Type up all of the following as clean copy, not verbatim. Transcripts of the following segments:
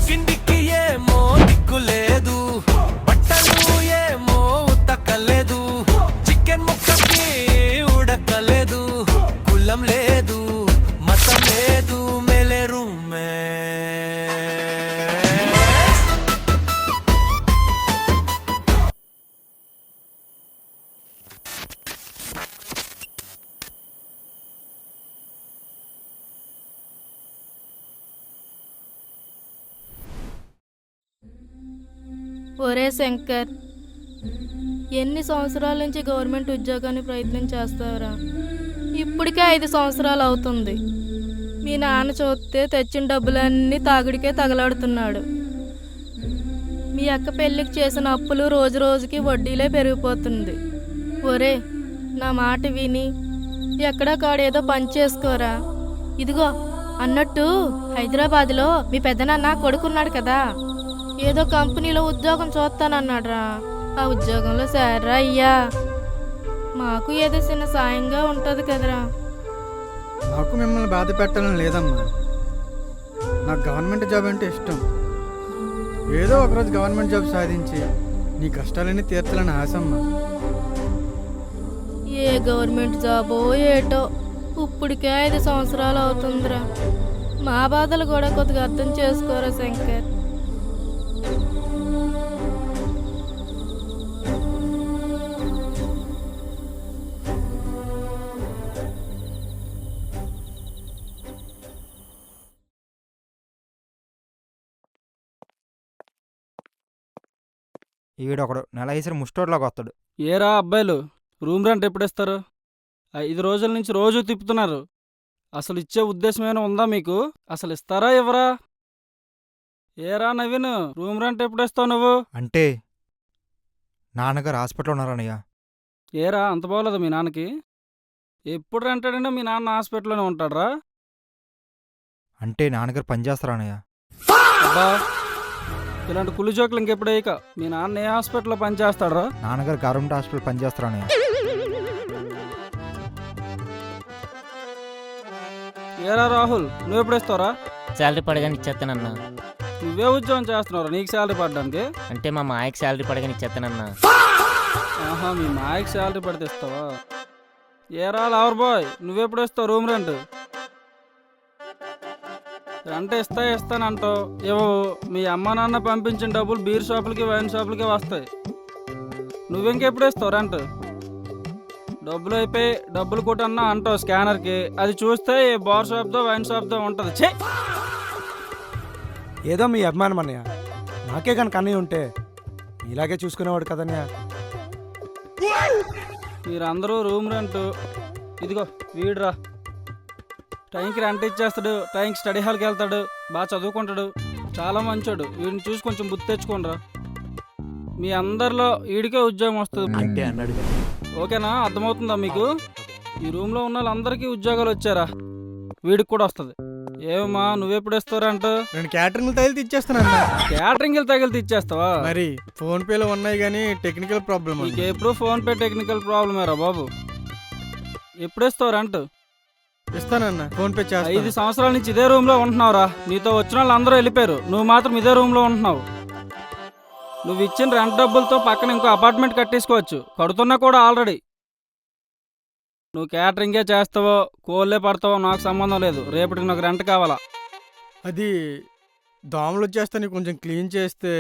కిందికి ఏమో దిక్కు లేదు, బట్టలు ఏమో ఉతకలేదు, చికెన్ ముక్కకి ఉడకలేదు, కులం లేదు మతం లేదు, మేలే రూమే. ఒరే శంకర్, ఎన్ని సంవత్సరాల నుంచి గవర్నమెంట్ ఉద్యోగాన్ని ప్రయత్నం చేస్తావురా? ఇప్పటికే 5 సంవత్సరాలు అవుతుంది. మీ నాన్న చూస్తే తెచ్చిన డబ్బులన్నీ తాగుడికే తగలాడుతున్నాడు. మీ అక్క పెళ్ళికి చేసిన అప్పులు రోజు రోజుకి వడ్డీలే పెరిగిపోతుంది. ఒరే, నా మాట విని ఎక్కడా కాడేదో పని చేసుకోరా. ఇదిగో అన్నట్టు హైదరాబాద్లో మీ పెద్దనాన్న కొడుకున్నాడు కదా, ఏదో కంపెనీలో ఉద్యోగం చూస్తానన్నాడ్రా. ఆ ఉద్యోగంలో సార్రా అయ్యా, మాకు ఏదో చిన్న సాయంగా ఉంటుంది కదరా. నాకు మిమ్మల్ని బాధ పెట్టాలని లేదమ్మా. నాకు గవర్నమెంట్ జాబ్ అంటే ఇష్టం. ఏదో ఒకరోజు గవర్నమెంట్ జాబ్ సాధించి నీ కష్టాలన్నీ తీర్చాలని ఆశమ్మా. ఏ గవర్నమెంట్ జాబో ఏటో, ఇప్పటికే 5 సంవత్సరాలు అవుతుందిరా. మా బాధలు కూడా కొద్దిగా అర్థం చేసుకోరా శంకర్. ఈడొకడు నెల వేసిన ముస్టోడ్లోకి వస్తాడు. ఏరా అబ్బాయిలు, రూమ్ రెంట్ ఎప్పుడు ఇస్తారు? 5 రోజుల నుంచి రోజు తిప్పుతున్నారు. అసలు ఇచ్చే ఉద్దేశమైనా ఉందా మీకు? అసలు ఇస్తారా ఇవ్వరా? ఏరా నవీన్, రూమ్ రెంట్ ఎప్పుడు ఇస్తావు నువ్వు? అంటే నాన్నగారు హాస్పిటల్లో ఉన్నారనయ్య. ఏరా అంత బాగోలేదు మీ నాన్నకి? ఎప్పుడు రెంట్ అడినా మీ నాన్న హాస్పిటల్లోనే ఉంటాడరా? అంటే నాన్నగారు పనిచేస్తారనయ్య. అబ్బా, ఇలాంటి కుళ్ళు జోకులు ఇంకెప్పుడు వేయక. మీ నాన్న ఏ హాస్పిటల్లో పనిచేస్తాడరా? నాన్నగారు గవర్నమెంట్ హాస్పిటల్ పనిచేస్తారనయ్య. ఏరా రాహుల్, నువ్వెప్పుడు ఇస్తావురా? శాలరీ పడగానే ఇచ్చేస్తానన్నా. నువ్వే ఉద్యోగం చేస్తున్నావురా నీకు శాలరీ పడడానికి? అంటే మా మాయకి శాలరీ పడగానే ఇచ్చేస్తానన్నా. ఆహా, మీ మాయకి శాలరీ పడితే ఇస్తావా? ఏరా లవర్ బాయ్, నువ్వెప్పుడు ఇస్తావు రూమ్ రెంట్? రెంట్ ఇస్తానంటావు, ఇవ్వవు. మీ అమ్మ నాన్న పంపించిన డబ్బులు బీర్ షాపులకి వైన్ షాపులకి వస్తాయి. నువ్వింకెప్పుడు ఇస్తావు రెంట్? డబ్బులు అయిపోయి డబ్బులు కొట్టన్నా అంటావు స్కానర్కి, అది చూస్తే ఏ బార్ షాప్దో వైన్ షాప్దో ఉంటుంది. చే, ఏదో మీ అభిమానం అన్నయ్య. నాకే కనుక అన్నయ్య ఉంటే ఇలాగే చూసుకునేవాడు కదన్నయ్య. మీరందరూ రూమ్ రెంట్, ఇదిగో వీడురా, టైంకి రెంట్ ఇచ్చేస్తాడు, టైంకి స్టడీ హాల్కి వెళ్తాడు, బాగా చదువుకుంటాడు, చాలా మంచోడు. వీడిని చూసి కొంచెం బుద్ధి తెచ్చుకోండిరా. మీ అందరిలో వీడికే ఉద్యోగం వస్తుంది అంటే అన్నాడు. ఓకేనా? అర్థమవుతుందా మీకు? ఈ రూమ్లో ఉన్న వాళ్ళందరికీ ఉద్యోగాలు వచ్చారా, వీడికి కూడా వస్తుంది. ఏమమ్మా, నువ్వెప్పుడు ఇస్తారంట? నేను క్యాటరింగ్ తగిలితే ఇచ్చేస్తాను. క్యాటరింగ్ తగిలితే ఇచ్చేస్తావా? మరి ఫోన్ పేలో ఉన్నాయి కానీ టెక్నికల్ ప్రాబ్లమ్. నీకు ఎప్పుడు ఫోన్ పే టెక్నికల్ ప్రాబ్లమేరా బాబు. ఎప్పుడు ఇస్తారంట? ఇస్తానన్నా, ఫోన్ పే చేస్తా. 5 సంవత్సరాల నుంచి ఇదే రూమ్ లో ఉంటున్నావురా. నీతో వచ్చిన వాళ్ళు అందరూ వెళ్ళిపోయారు, నువ్వు మాత్రం ఇదే రూమ్ లో ఉంటున్నావు. నువ్వు ఇచ్చిన రెంట్ డబ్బులతో పక్కన ఇంకో అపార్ట్మెంట్ కట్టేసుకోవచ్చు, కడుతున్నా కూడా ఆల్రెడీ. నువ్వు క్యాటరింగే చేస్తావో కోళ్ళే పడతావో నాకు సంబంధం లేదు. రేపటికి నాకు రెంట్ కావాలా. అది దోమలు వచ్చేస్తే నీకు కొంచెం క్లీన్ చేస్తే.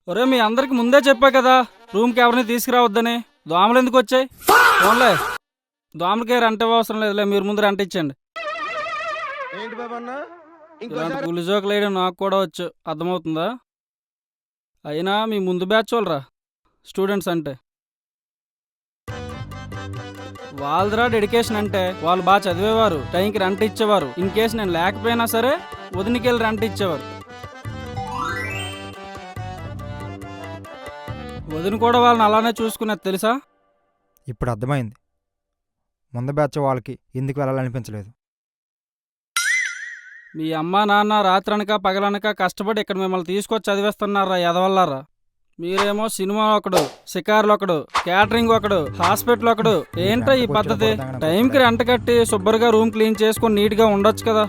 ఒరే, మీ అందరికి ముందే చెప్పా కదా రూమ్కి ఎవరిని తీసుకురావద్దని. దోమలు ఎందుకు వచ్చాయి? ఫోన్లే, దోమలకే రెంట్ అవసరం లేదులే, మీరు ముందు రెంట్ ఇచ్చండి. ఇలాంటి గుళ్ళు జోకులు వేయడం నాకు కూడా వచ్చు, అర్థమవుతుందా? అయినా మీ ముందు బ్యాచ్ వాళ్ళరా స్టూడెంట్స్ అంటే. వాళ్ళరా డెడికేషన్ అంటే. వాళ్ళు బాగా చదివేవారు, టైంకి రెంట్ ఇచ్చేవారు. ఇన్ కేసు నేను లేకపోయినా సరే వదినికెళ్ళి రెంట్ ఇచ్చేవారు. వదిన కూడా వాళ్ళని అలానే చూసుకునేది తెలుసా? ఇప్పుడు అర్థమైంది. ముందు బ్యాచ్ వాళ్ళకి ఎందుకు వెళ్ళాలనిపించలేదు. మీ అమ్మ నాన్న రాత్రనక పగలనక కష్టపడి ఇక్కడ మిమ్మల్ని తీసుకొచ్చి చదివేస్తున్నారా ఎదవల్లారా. మీరేమో సినిమా ఒకడు, షికార్లు ఒకడు, క్యాటరింగ్ ఒకడు, హాస్పిటల్ ఒకడు. ఏంట్రా ఈ పద్ధతి? టైంకి రెంట్ కట్టి శుభ్రంగా రూమ్ క్లీన్ చేసుకుని నీట్గా ఉండొచ్చు కదా.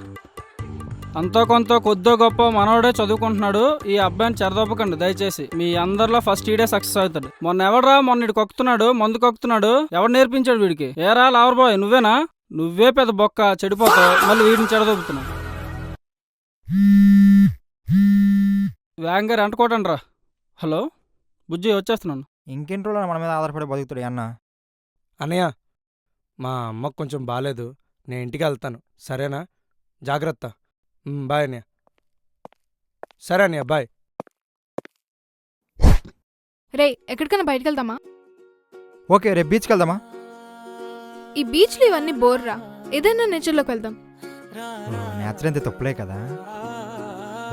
అంతో కొంత కొద్దో గొప్ప మనోడే చదువుకుంటున్నాడు. ఈ అబ్బాయిని చెరదొప్పకండి దయచేసి. మీ అందరిలో ఫస్ట్ ఈడే సక్సెస్ అవుతాడు. మొన్న ఎవడరా మొన్న ఇటు కొక్కుతున్నాడు, మందు కొక్కుతున్నాడు, ఎవడు నేర్పించాడు వీడికి? ఏరా లవర్ బాయ్ నువ్వేనా? నువ్వే పెద్ద బొక్క, చెడిపోతావు, మళ్ళీ వీడిని చెడదొప్పుతున్నావు. వేగంగా రెంట్ కొట్టండి రా. హలో బుజ్జి, వచ్చేస్తున్నాను. ఇంకెన్ని రోజులు మన మీద ఆధారపడి బతుకుతాడు అన్న. అన్నయ్య మా అమ్మకు కొంచెం బాగాలేదు, నేను ఇంటికి వెళ్తాను, సరేనా? జాగ్రత్త. బాయ్ అన్నయ్య. సరే అన్నయ్య, బాయ్. రే ఎక్కడికైనా బయటకు వెళ్దామా? ఓకే, రేపు బీచ్కి వెళ్దామా? ఈ బీచ్లు ఇవన్నీ బోర్రా, ఏదైనా నేచర్లోకి వెళ్దాం. నేచర్ అంతే తప్పులే కదా.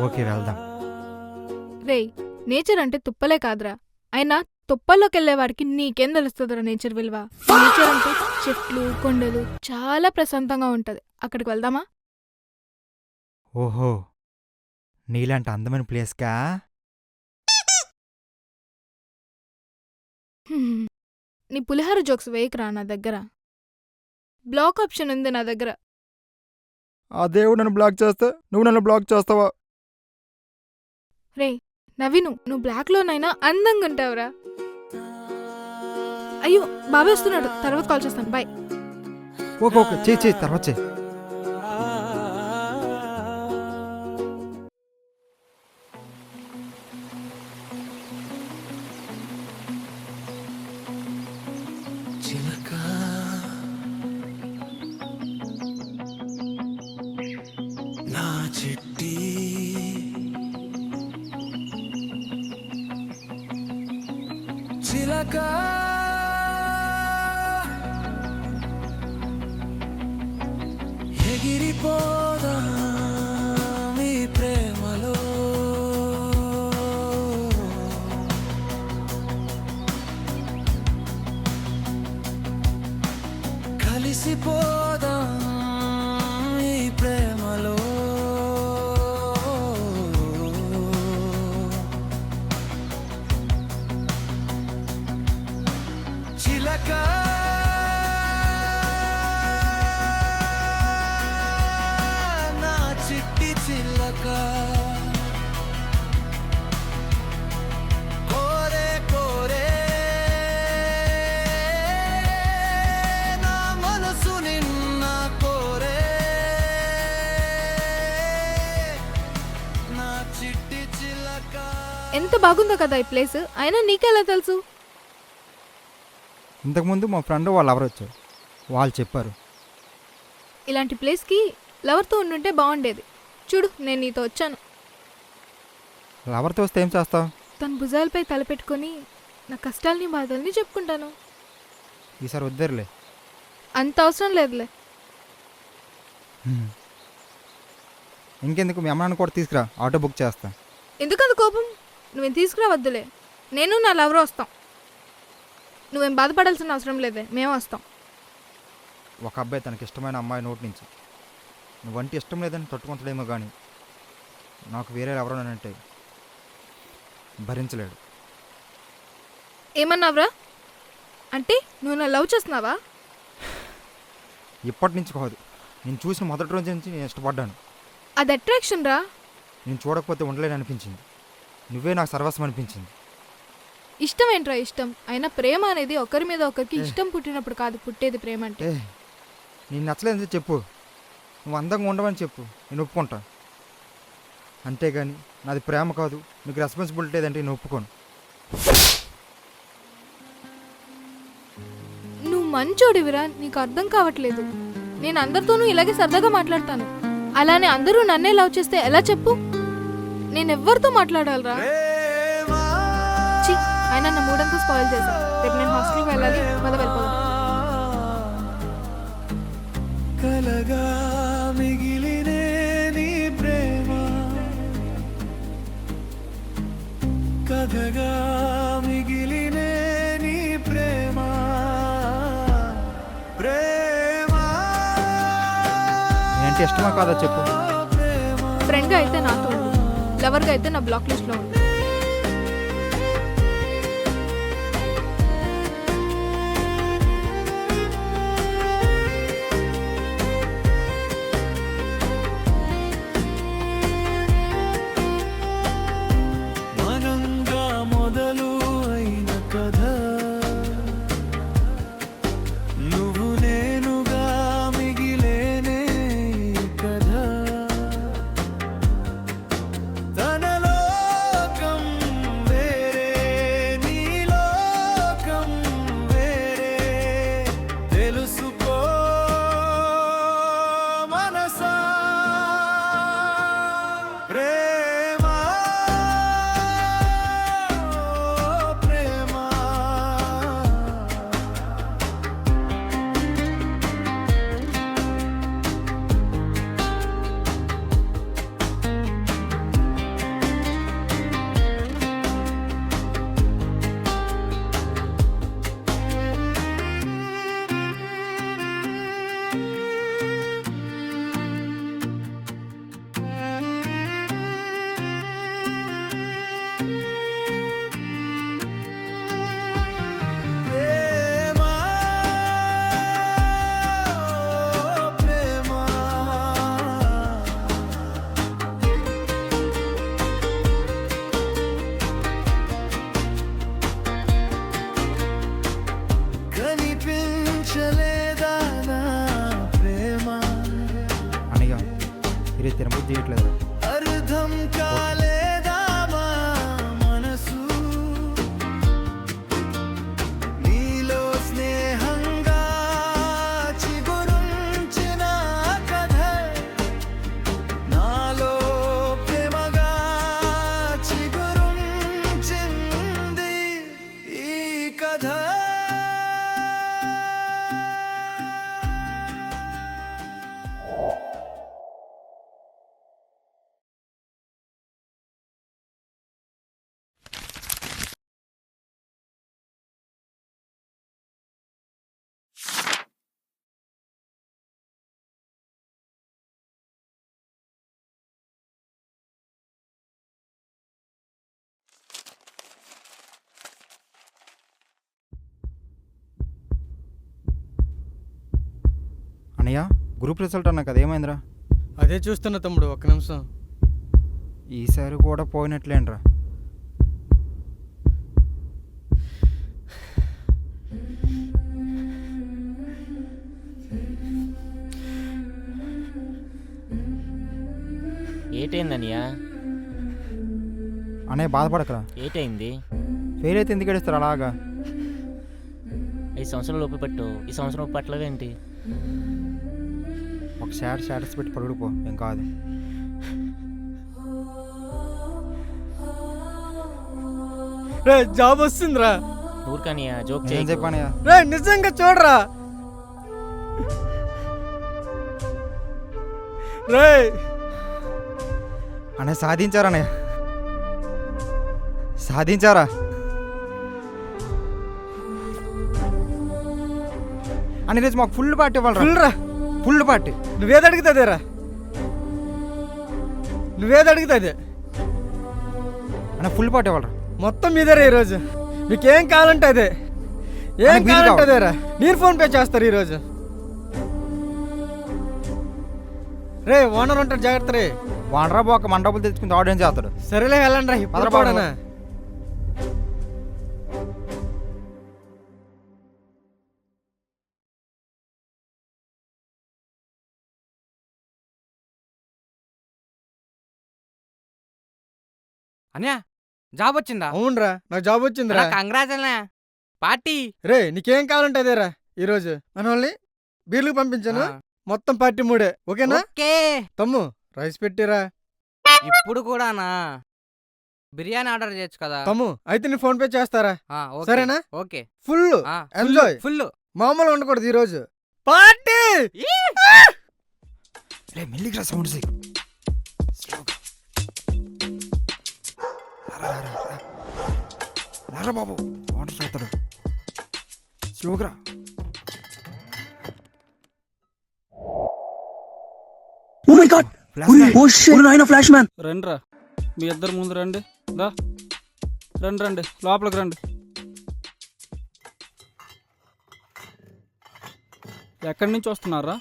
ఓకే వెళ్దాం. రే నేచర్ అంటే తుప్పలే కాదురా, అయినా తుప్పల్లోకి వెళ్ళేవాడికి నీకేం తెలుస్తుందిరా నేచర్ విలువ. నేచర్ అంటే చెట్లు, కొండలు, చాలా ప్రశాంతంగా ఉంటది. అక్కడికి వెళ్దామా? ఓహో, నీలాంటి అందమైన ప్లేస్కా? హ్మ్. నీ పులిహార జోక్స్ వేయకురా నా దగ్గర. బ్లాక్ ఆప్షన్ ఉంది నా దగ్గర. ఆ దేవుడు నన్ను బ్లాక్ చేస్తే నువ్వు నన్ను బ్లాక్ చేస్తావా? రే నవీను, నువ్వు బ్లాక్లోనైనా అందంగా ఉంటావురా. అయ్యో బాబాయ్ వస్తున్నాడు, తర్వాత కాల్ చేస్తాను, బాయ్. ఓకే ఓకే, చేయి తర్వాత చేయి. చిలక నా చిట్టి చిలక ఎగిరిపోదా మీ ప్రేమలో కలిసిపోదా ఈ ప్రేమలో చిలక నా చిట్టి చిలక కోరే కోరే నా మనసు నిన్న కోరే నా చిట్టి చిలక. ఎంత బాగుందో కదా ఈ ప్లేస్, అయినా నీకెలా తెలుసు? ఇంతకుముందు మా ఫ్రెండ్ వాళ్ళు ఎవరు వచ్చారు, వాళ్ళు చెప్పారు. ఇలాంటి ప్లేస్కి లవర్తో ఉండుంటే బాగుండేది. చూడు నేను నీతో వచ్చాను. లవర్తో వస్తే ఏం చేస్తావు? తన భుజాలపై తలపెట్టుకొని నా కష్టాల్ని బాధల్ని చెప్పుకుంటాను. ఈసారి వద్దరులే. అంత అవసరం లేదులే. ఇంకెందుకు, మీ అమ్మాయిని కూడా తీసుకురా, ఆటో బుక్ చేస్తా. ఎందుకంత కోపం? నువ్వేం తీసుకురావద్దులే, నేను నా లవర్ వస్తాం. నువ్వేం బాధపడాల్సిన అవసరం లేదే, మేము వస్తాం. ఒక అబ్బాయి తనకి ఇష్టమైన అమ్మాయి నోటి నుంచి నువ్వంటే ఇష్టం లేదని తట్టుకుంటాడేమో కానీ నాకు వేరే ఎవరోనంటే భరించలేడు. ఏమన్నావురా? అంటే నువ్వు నా లవ్ చేస్తున్నావా? ఇప్పటి నుంచి కాదు, నేను చూసిన మొదటి రోజు నుంచి నేను ఇష్టపడ్డాను. అది అట్రాక్షన్ రా. నేను చూడకపోతే ఉండలేని అనిపించింది. నువ్వే నాకు సర్వస్వం అనిపించింది. ఇష్టం ఏంట్రా ఇష్టం? అయినా ప్రేమ అనేది ఒకరి మీద ఒకరికి ఇష్టం పుట్టినప్పుడు కాదు పుట్టేది ప్రేమ అంటే. నేను నచ్చలేదని చెప్పు, నువ్వు అందంగా ఉండవని చెప్పు, నేను ఒప్పుకుంటా. అంతేగాని నాది ప్రేమ కాదు, నీకు రెస్పాన్సిబిలిటీ లేదంటే నేను ఒప్పుకోను. నువ్వు మంచోడివిరా, నీకు అర్థం కావట్లేదు. నేను అందరితోనూ ఇలాగే సరదాగా మాట్లాడతాను, అలానే అందరూ నన్నే లవ్ చేస్తే ఎలా చెప్పు? నేనెవ్వరితో మాట్లాడాలరా? ఛీ, అయినా నా మూడంతా స్పాయిల్ చేశా. రేపు నేను హాస్టల్కి వెళ్ళాలి, పద వెళ్ళిపోదాం. కలగా మిగిలినే నీ ప్రేమ కథగా మిగిలినే నీ ప్రేమ ప్రేమ నేనంటే ఇష్టమా కాదా చెప్పు. ప్రేమ ఫ్రెండ్గా అయితే నాతో ఉండు, లవర్గా అయితే నా బ్లాక్ లిస్ట్లో ఉండు. మనంగా మొదలు అయిన కథ నువ్వు నేనుగా మిగిలేనే ఈ కథ తన లోకం వేరే నీ లోకం వేరే తెలుసుకో మనసా ప్రేమ ప్రేమ ప్రేమ ప్రేమ కనిపించలేదా నా ప్రేమ అన్నయ్య ఇది తిరుపతి తీయట్లేదు. అర్థం కాలేదా మా మనసు నీలో స్నేహంగా చిగురించిన కథ నాలో ప్రేమగా చిగురించింది ఈ కథ అన్నయ్య గ్రూప్ రిజల్ట్ అన్నా కదా, ఏమైందిరా? అదే చూస్తున్నా తమ్ముడు, ఒక్క నిమిషం. ఈసారి కూడా పోయినట్లేంట్రా. ఏటైందనియా? అన్నయ్య బాధపడకరా, ఏటైంది? ఫెయిల్ అయితే ఎందుకు ఏడుస్తారు అలాగా? 5 సంవత్సరాలు లోపు పెట్టు, ఈ సంవత్సరం పట్టలేవేంటి? ఒక స్టాటస్ పెట్టి పడుకుపో, ఏం కాదు. రే జాబ్ వస్తుందిరా. ఊరికనియా జోక్ ఏం చేయకు. చెప్పానయ్య? రే నిజంగా చూడరా. రే అన్నయ్య సాధించారా? అన్నయ్య సాధించారా? అని రోజు మాకు ఫుల్ పార్టీ ఇవ్వాలి. ఫుల్ రా, ఫుల్ పార్టీ. నువ్వేది అడుగుతుందేరా, నువ్వేది అడుగుతుంది అన్న ఫుల్ పార్టీ ఇవ్వాలరా. మొత్తం మీదేరా ఈరోజు. మీకేం కావాలంటే అదే, ఏం అన్న, బిల్ కావాలంటే కావాలి. అదేరా. నేను ఫోన్ పే చేస్తారు ఈరోజు. రే ఓనర్ ఉంటాడు, జాగ్రత్త రే. వానరా పోక మన డబ్బులు తెచ్చుకుని ఆడియన్స్ చేస్తాడు. సరేలే వెళ్ళండి రా, ఇప్పుడు పదరా బాబు. కూడానా? అన్యా జాబ్ వచ్చిందా? అవునరా, నాకు జాబ్ వచ్చిందిరా. కంగ్రాట్స్ అన్నా. పార్టీ రే నీకేం కావాలంటే అదేరా ఈరోజు. మనల్ని బీర్లకు పంపించాను, మొత్తం పార్టీ మూడే, ఓకేనా? ఓకే. తమ్ము రైస్ పెట్టిరా. ఇప్పుడు కూడానా? బిర్యానీ ఆర్డర్ చేయొచ్చు కదా. తమ్ము అయితే నీ ఫోన్ పే చేస్తారా? ఓకే. సరేనా? ఓకే. Full enjoy. ఫుల్ మామూలు ఉండకూడదు ఈరోజు పార్టీ. రే మెల్లిగా సౌండ్ చేయి. రారా బాబు, వాటర్ చేస్తాడు. స్లోగా. Oh my god! రండిరా, మీ ఇద్దరు ముందు రండి. దా రండి రండి, లోపలికి రండి. ఎక్కడి నుంచి వస్తున్నారా?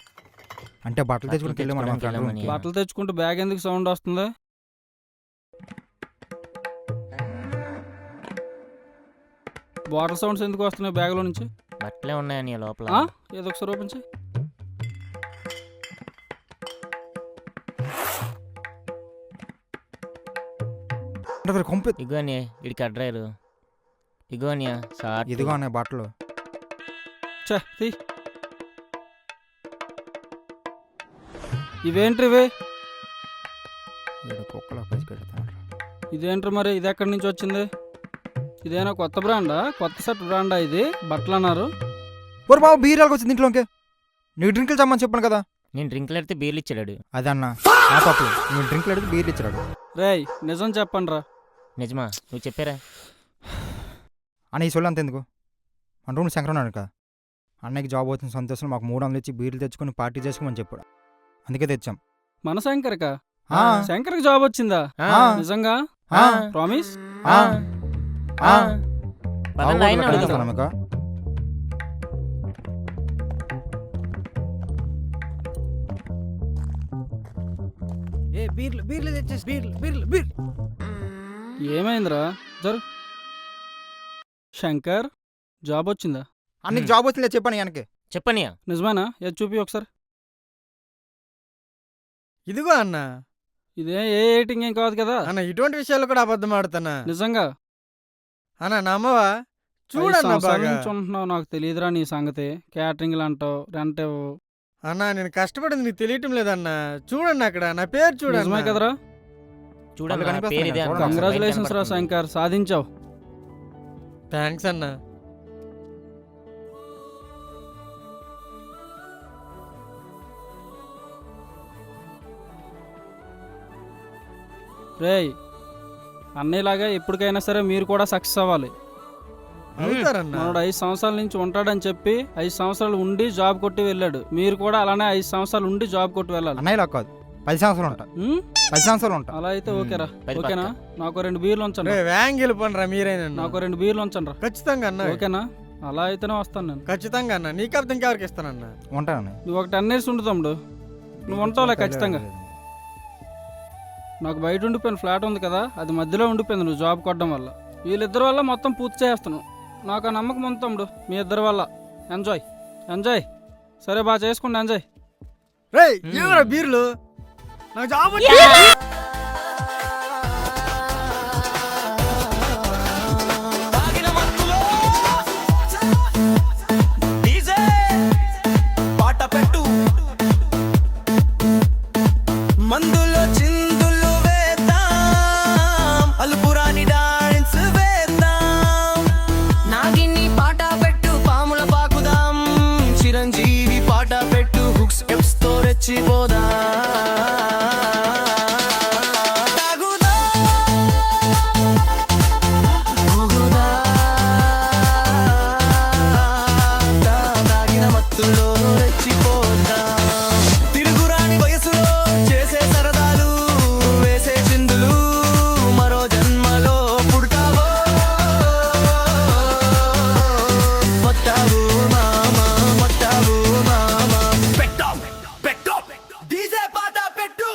అంటే బట్టలు తెచ్చుకుని వెళ్ళి మనం తెచ్చుకోవడానికి వెళ్ళమని. బట్టలు తెచ్చుకుంటే బ్యాగ్ ఎందుకు సౌండ్ వస్తుంది? వాటర్ సౌండ్స్ ఎందుకు వస్తున్నాయి బ్యాగ్లో నుంచి? బట్టలే ఉన్నాయని లోపల. ఆ? ఏదో ఒకసారి ఓపెన్ చేయి. కొంప ఇగో అని ఇడికి అడ్రాయరు. ఇగో అని షార్ట్. ఇదిగో అనే బట్టలు. చే తీ. ఇవేంటి ఇవి? కుక్కలో పచ్చి పెడతాను. ఇదేంటి మరి? ఇది ఎక్కడి నుంచి వచ్చింది? ఇదేనా కొత్త బ్రాండా? కొత్త సెట్ బ్రాండా ఇది? బట్టలు అన్నారు. ఒరు బాబు బీరాలకు వచ్చింది ఇంట్లోకి. నీకు డ్రింకులు చమ్మని చెప్పాను కదా. నేను డ్రింక్లు ఎడితే బీర్లు ఇచ్చాడు. అదన్నా నా తప్పు. నేను డ్రింకులు అడిగితే బీర్లు ఇచ్చాడు. రేయ్ నిజం చెప్పండి రా. నిజమా? నువ్వు చెప్పారా? అన్న ఈ సొల్లు అంత ఎందుకు? మన రూమ్ శంకర్ ఉన్నాడు కదా, అన్నయ్యకి జాబ్ అవుతుంది సంతోషం, మాకు 300 ఇచ్చి బీర్లు తెచ్చుకొని పార్టీ చేసుకోమని చెప్పాడు. అందుకే తెచ్చాం. మన శంకర్కా? ఆ. శంకర్కి జాబ్ వచ్చిందా? ఆ. నిజంగా? ఆ. ప్రామిస్? ఆ. ఆ. పదండి, ఆయన్ని బాగోగులు అడుగుదాం. కనిపిస్తానా మీకు? ఏ బీర్లు బీర్లు తెచ్చేసి బీర్లు బీర్లు బీర్లు. ఏమైందిరా? జరు. శంకర్ జాబ్ వచ్చిందా? అన్నకి జాబ్ వచ్చిందే చెప్పాను వెనక్కి. చెప్పనియా? నిజమేనా? ఏది చూపి ఒకసారి. ఇదిగో అన్న. ఇదే ఏ ఎయిటింగ్ ఏం కాదు కదా? అన్న ఇటువంటి విషయాలు కూడా అబద్ధం ఆడుతానా? నిజంగా? అన్న నమ్మవా? 5 చూడన్న సంవత్సరాల బాగా. నుంచి ఉంటున్నావు, నాకు తెలియదురా నీ సంగతి. క్యాటరింగ్లు అంటావు, రెంట్ ఇవ్వవు. అన్న నేను కష్టపడింది నీకు తెలియటం లేదన్న. చూడండి అక్కడ నా పేరు నిజమే చూడండి. కదరా? చూడండి, వాళ్ళు నా కనిపిస్తున్నాయి పేరు ఇదే కదా, అన్న. చూడండి. కంగ్రాచులేషన్స్ రా బయట శంకర్, సాధించావు. థ్యాంక్స్ అన్న. రేయ్ అన్నయ్యలాగా ఎప్పటికైనా సరే మీరు కూడా సక్సెస్ అవ్వాలి. అవుతారన్న. మనోడు 5 సంవత్సరాల నుంచి ఉంటాడని చెప్పి 5 సంవత్సరాలు ఉండి జాబ్ కొట్టి వెళ్ళాడు. మీరు కూడా అలానే 5 సంవత్సరాలు ఉండి జాబ్ కొట్టి వెళ్ళాలి. అన్నయ్యలా కాదు, 10 సంవత్సరాలు ఉంటా. ఉమ్? 10 సంవత్సరాలు ఉంటా. అలా అయితే ఓకేరా. పది ఓకేనా? నాకు 2 బీర్లు ఉంచండి. రే వ్యాంగ్ వెళ్ళిపోండి రా మీరేనా? నాకు 2 బీర్లు ఉంచండి రా. ఖచ్చితంగా అన్న. ఓకేనా? అలా అయితేనే వస్తాను నేను. ఖచ్చితంగా అన్న. నీకు అర్థం ఇంకెవరికి ఇస్తానన్న? ఉంటాను. నువ్వు ఒక 10 ఇయర్స్ ఉండు తమ్ముడు. నువ్వు ఉంటావులే ఖచ్చితంగా. నాకు బయట ఉండిపోయిన ఫ్లాట్ ఉంది కదా, అది మధ్యలో ఉండిపోయింది నువ్వు జాబ్ కొట్టడం వల్ల. వీళ్ళిద్దరి వల్ల మొత్తం పూర్తి చేస్తున్నావు. నాకు ఆ నమ్మకం ఉంది తమ్ముడు, మీ ఇద్దరి వల్ల. Enjoy enjoy. సరే బాగా చేసుకోండి, ఎంజాయ్. రే ఏమరా బీర్లు? నాకు జాబ్ పాట పెట్టు, మందులో చిందులు వేద్దాం, అల్పురాని డాన్స్ వేద్దాం, నాగిని పాట పెట్టు, పాముల పాకుదాం, చిరంజీవి పాట పెట్టు, హుక్స్ ఎప్స్ తో రెచ్చిపోదాం. తిరుగురాని వయసులో చేసే సరదాలు, వేసే చిందులు, మరో జన్మలో పుడతావో, మొత్తావు మామ, మొత్తావు మామ. పెట్టు పెట్టు డీజే పాట పెట్టు.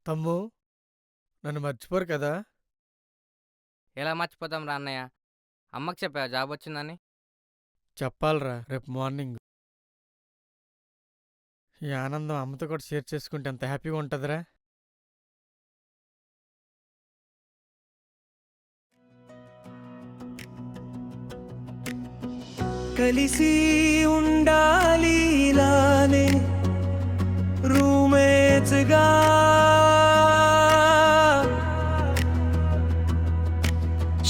తమ్ము నన్ను మర్చిపోరు కదా? ఎలా మర్చిపోతాం రా అన్నయ్య? అమ్మకి చెప్పా జాబ్ వచ్చిందని. చెప్పాలరా రేపు మార్నింగ్. ఈ ఆనందం అమ్మతో కూడా షేర్ చేసుకుంటే ఎంత హ్యాపీగా ఉంటుందిరా. కలిసి ఉండాలి ఇలానే రూమ్మేట్స్గా,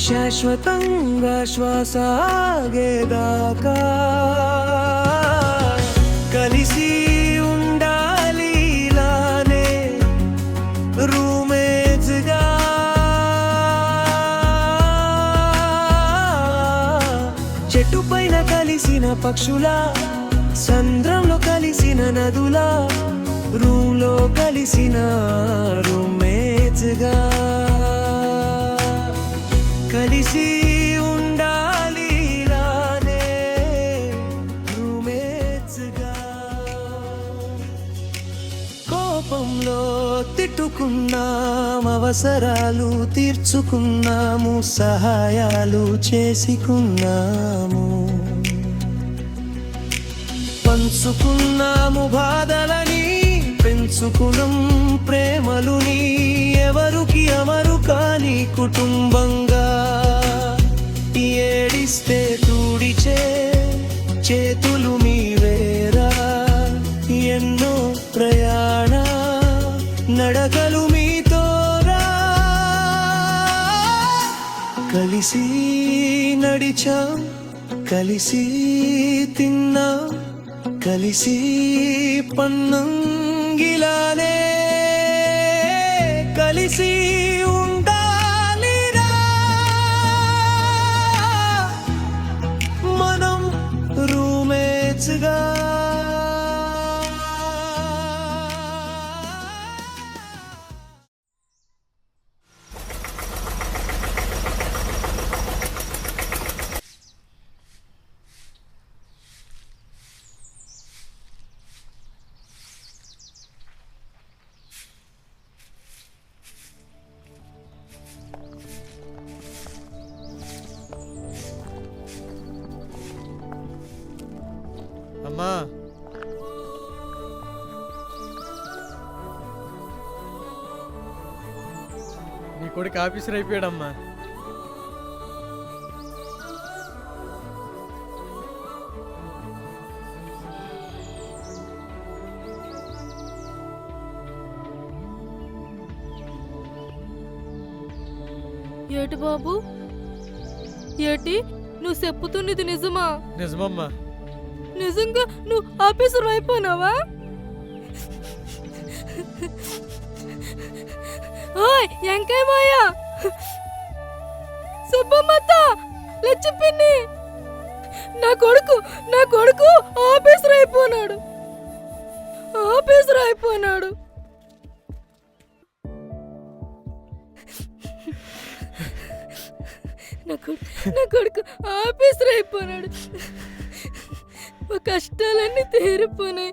శాశ్వతంగా శ్వాస ఆగేదాకా కలిసి ఉండాలి ఇలానే రూమ్మేట్స్గా, చెట్టు పైన కలిసిన పక్షుల సంద్రంలో కలిసిన నదులా రూమ్లో కలిసిన రూమ్మేట్స్గా కలిసి ఉండాలి ఇలానే రూమ్మేట్స్గా. కోపంలో తిట్టుకున్నాం, అవసరాలు తీర్చుకున్నాము, సహాయాలు చేసుకున్నాము, పంచుకున్నాము బాధలని, పెంచుకున్నాం ప్రేమలుని, ఎవరికి అమరు కాని కుటుంబంగా. ఏడిస్తే తూడిచే చేతులు మీవేరా, ఎన్నో ప్రయాణ నడకలు మీతోరా. కలిసి నడిచాం, కలిసి తిన్నాం, కలిసి పన్నంగిలానే కలిసి ఉండాలిరా మనం రూమ్మేట్స్గా. అమ్మా, నీ కొడుకు ఆఫీసర్ అయిపోయాడమ్మా. ఏటి బాబు, ఏటి నువ్వు చెప్పుతున్నది నిజమా? నిజమమ్మా. నిజంగా నువ్వు ఆఫీసర్ అయిపోయినావా? ఓయ్ ఎంకాయ మాయా, సుబ్బమ్మత్త, లచ్చిపిన్ని, నా కొడుకు ఆఫీసర్ అయిపోయినాడు, ఆఫీసర్ అయిపోయినాడు. నా కొడుకు ఆఫీసర్ అయిపోయినాడు. మా కష్టాలన్నీ తీరిపోయినాయి.